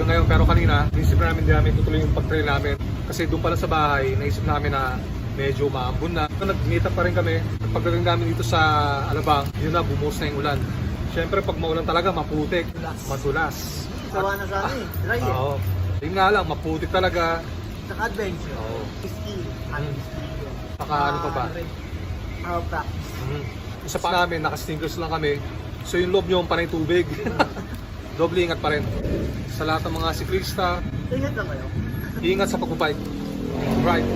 hanggang ngayon. Pero kanina, naisip namin di namin tutuloy yung pag-trail namin. Kasi doon pala sa bahay, naisip namin na medyo maambon na. Nag-meet up pa rin kami. Pagdating namin dito sa Alabang, yun na, bumuhos na yung ulan. Siyempre, pag maulan talaga, maputik, madulas. Sawa na sa amin, dry eh. Oo. Yun nga lang, maputik talaga. Saka adventure. Oo. Skill. Saka ano pa ba? Practice. Isa pa namin, naka-stinkers lang kami. So yung loob nyo, panay tubig. Doble ingat pa rin. Sa lahat ng mga siklista, Ingat lang kayo. ingat sa pagbabike. Right.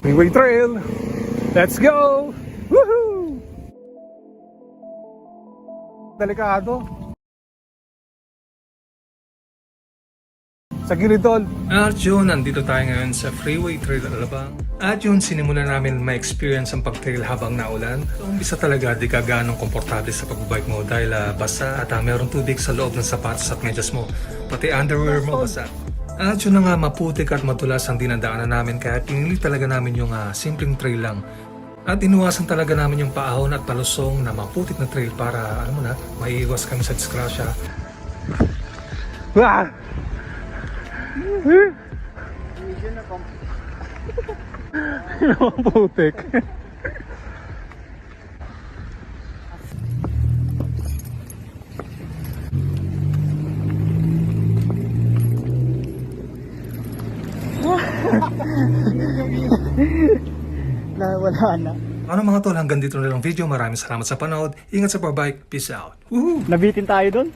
Freeway Trail. Let's go! Woohoo! Delikado. Sa gilid tol. At yun, nandito tayo ngayon sa Freeway Trail Alabang. At yun, sinimulan namin ma-experience ang pag-trail habang naulan. So, umpisa talaga, di ka ganong komportable sa pag-bike mo dahil basa at mayroong tubig sa loob ng sapatos at medyas mo. Pati underwear mo basa. At yun na nga, maputik at madulas ang dinadaanan namin kaya pinili talaga namin yung simpleng trail lang. At inuwasan talaga namin yung paahon at palusong na maputik na trail para, alam mo na, maiiwas kami sa disgrasya. Wah! Medyo na pang... Maputik. Wala na. Ano mga tol, hanggang dito na lang video. Maraming salamat sa panood. Ingat sa pagbike. Peace out. Woohoo! Nabitin tayo doon.